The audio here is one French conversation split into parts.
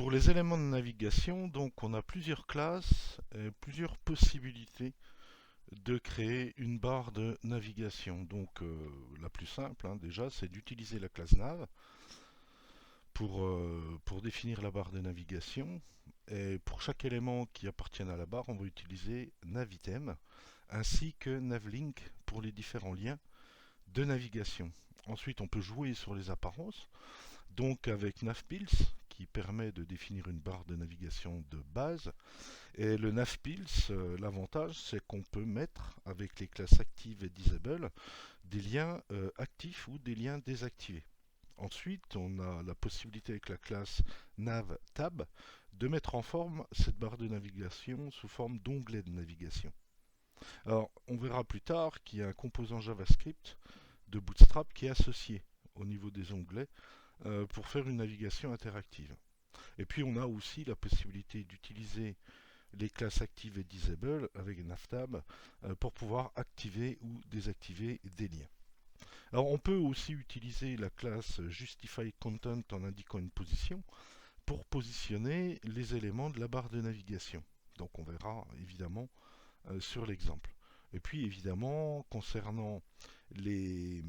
Pour les éléments de navigation, donc on a plusieurs classes et plusieurs possibilités de créer une barre de navigation. Donc la plus simple déjà, c'est d'utiliser la classe nav pour définir la barre de navigation. Et pour chaque élément qui appartient à la barre, on va utiliser navitem ainsi que navlink pour les différents liens de navigation. Ensuite, on peut jouer sur les apparences, donc avec navpils qui permet de définir une barre de navigation de base. Et le navpils, l'avantage, c'est qu'on peut mettre avec les classes active et disable des liens actifs ou des liens désactivés. Ensuite, on a la possibilité avec la classe navtab de mettre en forme cette barre de navigation sous forme d'onglet de navigation. Alors, on verra plus tard qu'il y a un composant JavaScript de Bootstrap qui est associé au niveau des onglets pour faire une navigation interactive. Et puis on a aussi la possibilité d'utiliser les classes active et disable avec navtab pour pouvoir activer ou désactiver des liens. Alors on peut aussi utiliser la classe justify content en indiquant une position pour positionner les éléments de la barre de navigation. Donc on verra évidemment sur l'exemple. Et puis évidemment concernant les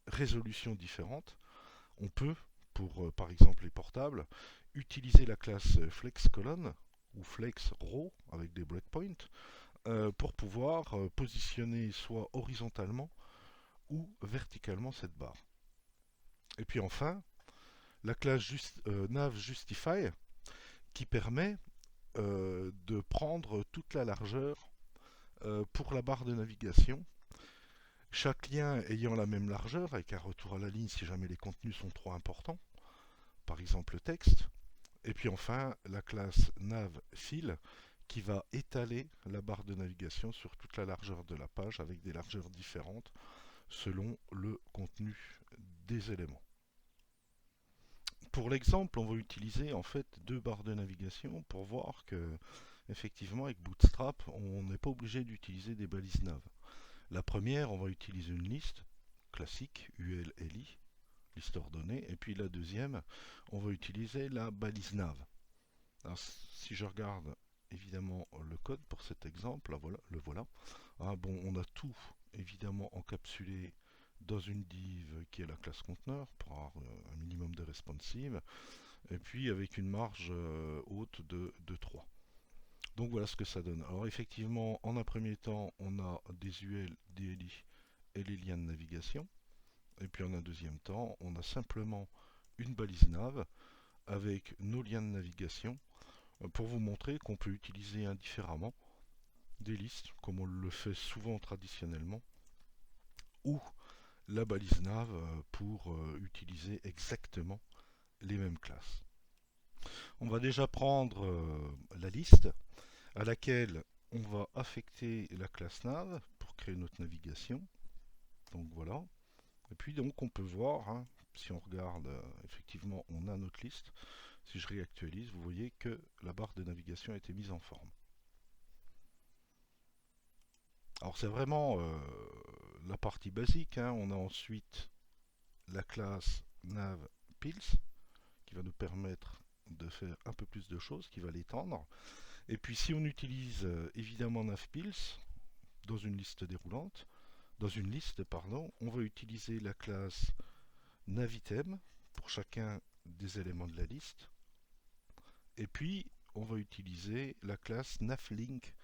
résolutions différentes, on peut, pour par exemple les portables, utiliser la classe flexColon ou flexRow avec des breakpoints pour pouvoir positionner soit horizontalement ou verticalement cette barre. Et puis enfin, la classe navJustify qui permet de prendre toute la largeur pour la barre de navigation. Chaque lien ayant la même largeur, avec un retour à la ligne si jamais les contenus sont trop importants, par exemple le texte. Et puis enfin, la classe navFill qui va étaler la barre de navigation sur toute la largeur de la page avec des largeurs différentes selon le contenu des éléments. Pour l'exemple, on va utiliser en fait deux barres de navigation pour voir que effectivement avec Bootstrap, on n'est pas obligé d'utiliser des balises nav. La première, on va utiliser une liste classique ULLI, liste ordonnée, et puis la deuxième, on va utiliser la balise nav. Alors, si je regarde évidemment le code pour cet exemple, là, voilà, le voilà. Ah, bon, on a tout évidemment encapsulé dans une div qui est la classe conteneur pour avoir un minimum de responsive, et puis avec une marge haute de 3. Donc voilà ce que ça donne. Alors effectivement, en un premier temps, on a des UL, des LI et les liens de navigation. Et puis en un deuxième temps, on a simplement une balise nav avec nos liens de navigation pour vous montrer qu'on peut utiliser indifféremment des listes, comme on le fait souvent traditionnellement, ou la balise nav pour utiliser exactement les mêmes classes. On va déjà prendre la liste à laquelle on va affecter la classe nav pour créer notre navigation. Donc voilà. Et puis donc on peut voir, si on regarde, effectivement on a notre liste. Si je réactualise, vous voyez que la barre de navigation a été mise en forme. Alors c'est vraiment la partie basique. On a ensuite la classe navPills qui va nous permettre de faire un peu plus de choses, qui va l'étendre. Et puis si on utilise évidemment navPills dans une liste déroulante, on va utiliser la classe navitem pour chacun des éléments de la liste. Et puis on va utiliser la classe navlink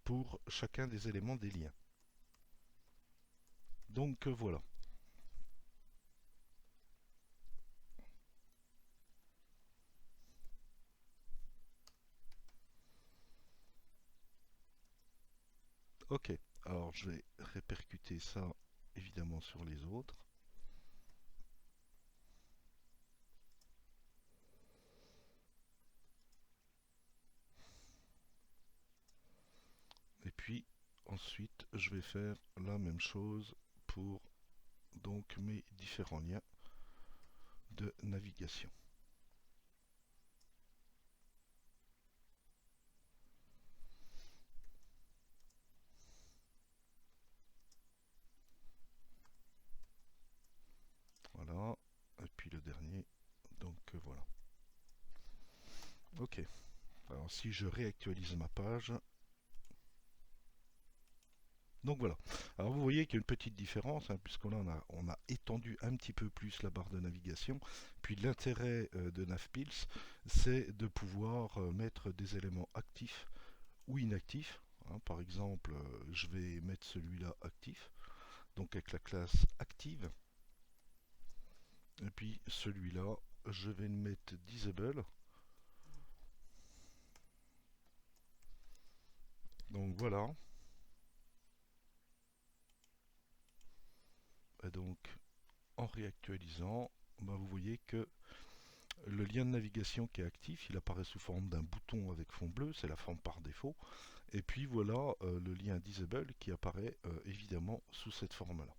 pour chacun des éléments des liens. Donc voilà. Ok, alors je vais répercuter ça évidemment sur les autres. Et puis ensuite je vais faire la même chose pour donc mes différents liens de navigation. Voilà, et puis le dernier, donc voilà. Ok. Alors si je réactualise ma page, donc voilà. Alors vous voyez qu'il y a une pettique différence, hein, puisqu'on on a étendu un petit peu plus la barre de navigation. Puis l'intérêt de Navpills, c'est de pouvoir mettre des éléments actifs ou inactifs. Hein. Par exemple, je vais mettre celui-là actif, donc avec la classe active. Et puis celui-là, je vais le mettre disable. Donc voilà. Et donc en réactualisant, bah, vous voyez que le lien de navigation qui est actif, il apparaît sous forme d'un bouton avec fond bleu, c'est la forme par défaut. Et puis voilà le lien disable qui apparaît évidemment sous cette forme-là.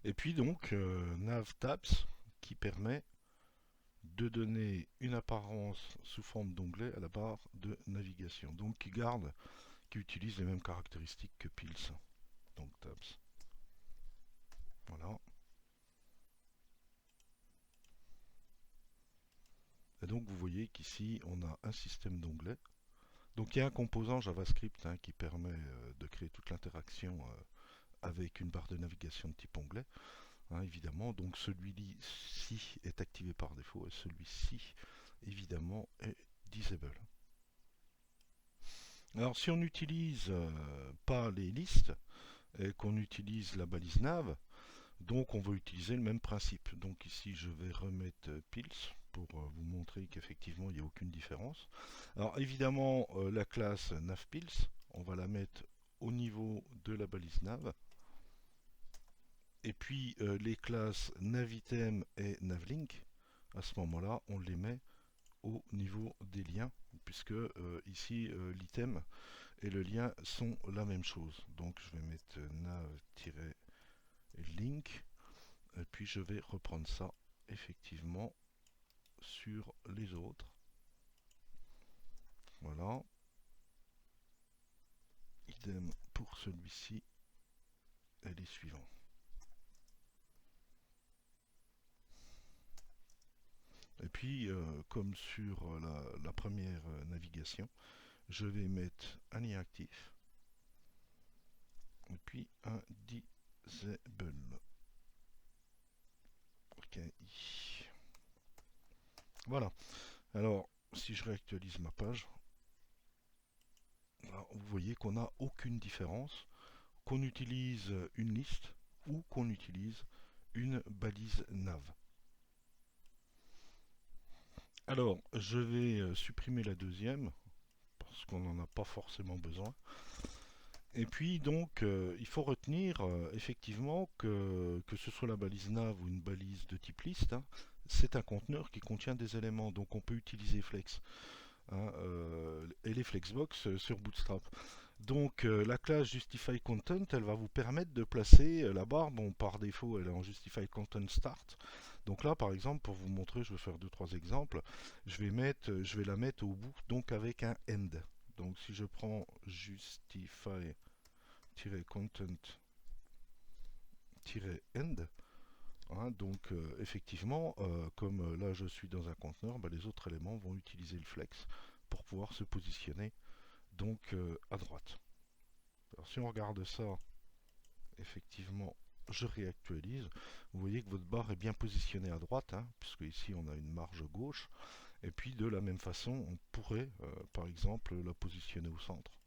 Et puis donc NavTabs qui permet de donner une apparence sous forme d'onglet à la barre de navigation. Donc qui utilise les mêmes caractéristiques que Pils. Donc Tabs. Voilà. Et donc vous voyez qu'ici on a un système d'onglets. Donc il y a un composant JavaScript hein, qui permet de créer toute l'interaction avec une barre de navigation de type onglet, hein, évidemment. Donc celui-ci est activé par défaut et celui-ci, évidemment, est disable. Alors si on n'utilise pas les listes et qu'on utilise la balise nav, donc on va utiliser le même principe. Donc ici je vais remettre Pils pour vous montrer qu'effectivement il n'y a aucune différence. Alors évidemment la classe navPils, on va la mettre au niveau de la balise nav. Et puis les classes navitem et navlink, à ce moment-là on les met au niveau des liens, puisque ici l'item et le lien sont la même chose. Donc je vais mettre nav-link et puis je vais reprendre ça effectivement sur les autres. Voilà. Idem pour celui-ci et les suivants. Et puis, comme sur la première navigation, je vais mettre un lien actif et puis un disable. Ok. Voilà. Alors, si je réactualise ma page, là, vous voyez qu'on n'a aucune différence, qu'on utilise une liste ou qu'on utilise une balise nav. Alors, je vais supprimer la deuxième, parce qu'on n'en a pas forcément besoin. Et puis donc, il faut retenir effectivement que ce soit la balise nav ou une balise de type liste, hein, c'est un conteneur qui contient des éléments, donc on peut utiliser Flex hein, et les Flexbox sur Bootstrap. Donc la classe Justify Content, elle va vous permettre de placer la barre, bon par défaut elle est en Justify Content Start. Donc là par exemple, pour vous montrer, je vais faire 2-3 exemples, je vais la mettre au bout, donc avec un end. Donc si je prends Justify-content-end, hein, donc effectivement, comme là je suis dans un conteneur, bah, les autres éléments vont utiliser le flex pour pouvoir se positionner donc à droite. Alors si on regarde ça, effectivement, je réactualise. Vous voyez que votre barre est bien positionnée à droite, hein, puisque ici on a une marge gauche. Et puis de la même façon, on pourrait par exemple la positionner au centre.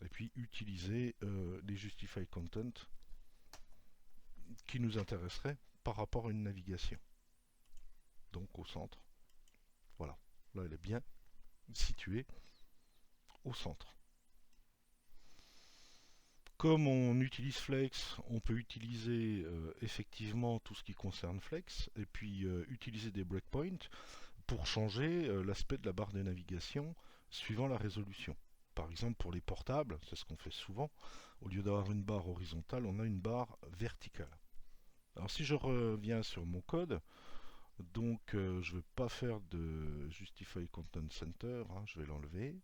Et puis utiliser les Justify Content qui nous intéresseraient par rapport à une navigation. Donc au centre. Voilà. Là elle est bien située au centre. Comme on utilise Flex, on peut utiliser effectivement tout ce qui concerne Flex et puis utiliser des breakpoints pour changer l'aspect de la barre de navigation suivant la résolution. Par exemple pour les portables, c'est ce qu'on fait souvent, au lieu d'avoir une barre horizontale, on a une barre verticale. Alors si je reviens sur mon code, donc je ne vais pas faire de Justify Content Center, hein, je vais l'enlever.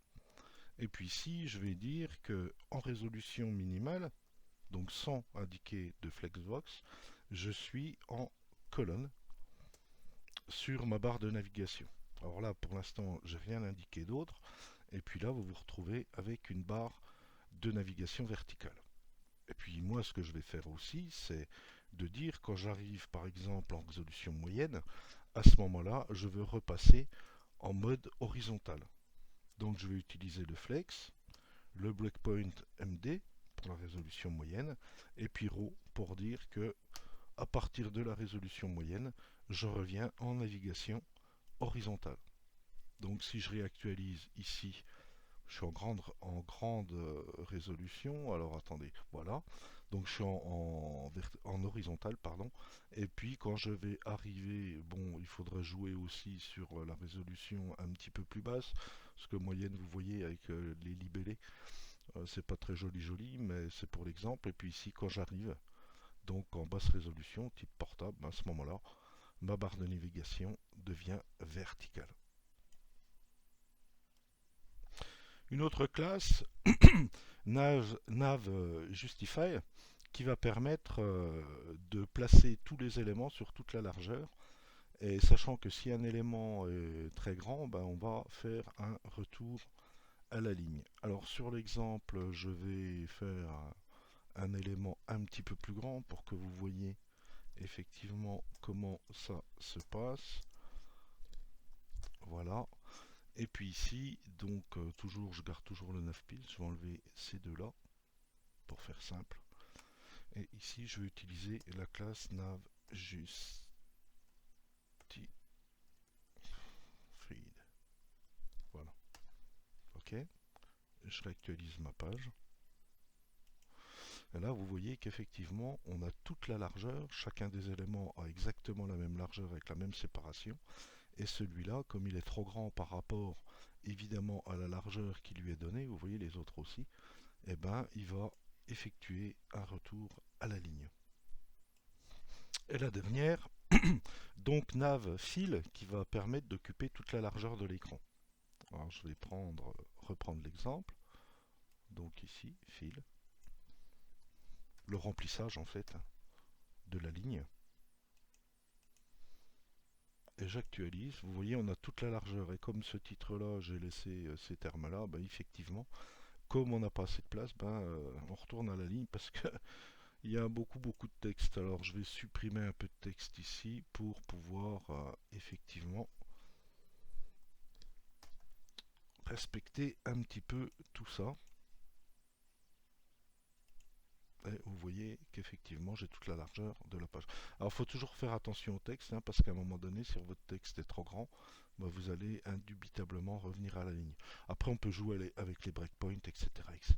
Et puis ici, je vais dire que en résolution minimale, donc sans indiquer de flexbox, je suis en colonne sur ma barre de navigation. Alors là, pour l'instant, j'ai rien indiqué d'autre. Et puis là, vous vous retrouvez avec une barre de navigation verticale. Et puis moi, ce que je vais faire aussi, c'est de dire quand j'arrive par exemple en résolution moyenne, à ce moment-là, je veux repasser en mode horizontal. Donc je vais utiliser le flex, le breakpoint MD pour la résolution moyenne, et puis RAW pour dire que à partir de la résolution moyenne, je reviens en navigation horizontale. Donc si je réactualise ici, je suis en grande résolution. Alors attendez, voilà. Donc je suis en horizontal, pardon. Et puis quand je vais arriver, bon, il faudra jouer aussi sur la résolution un petit peu plus basse. Parce que moyenne, vous voyez, avec les libellés, c'est pas très joli, mais c'est pour l'exemple. Et puis ici, quand j'arrive, donc en basse résolution, type portable, à ce moment-là, ma barre de navigation devient verticale. Une autre classe, nav justify, qui va permettre de placer tous les éléments sur toute la largeur. Et sachant que si un élément est très grand, ben on va faire un retour à la ligne. Alors sur l'exemple, je vais faire un élément un petit peu plus grand pour que vous voyez effectivement comment ça se passe. Voilà. Et puis ici, donc toujours, je garde toujours le 9 piles. Je vais enlever ces deux-là pour faire simple. Et ici, je vais utiliser la classe nav justified. Voilà. Ok. Je réactualise ma page. Et là, vous voyez qu'effectivement, on a toute la largeur. Chacun des éléments a exactement la même largeur avec la même séparation. Et celui-là, comme il est trop grand par rapport évidemment à la largeur qui lui est donnée, vous voyez les autres aussi, eh ben, il va effectuer un retour à la ligne. Et la dernière, donc nav fill qui va permettre d'occuper toute la largeur de l'écran. Alors je vais reprendre l'exemple. Donc ici, fill, le remplissage en fait de la ligne. Et j'actualise, vous voyez on a toute la largeur et comme ce titre là j'ai laissé ces termes là, ben, effectivement comme on n'a pas assez de place, ben, on retourne à la ligne parce que il y a beaucoup de texte. Alors je vais supprimer un peu de texte ici pour pouvoir effectivement respecter un petit peu tout ça. Et vous voyez qu'effectivement j'ai toute la largeur de la page. Alors il faut toujours faire attention au texte, hein, parce qu'à un moment donné, si votre texte est trop grand, bah, vous allez indubitablement revenir à la ligne. Après on peut jouer avec les breakpoints, etc. etc.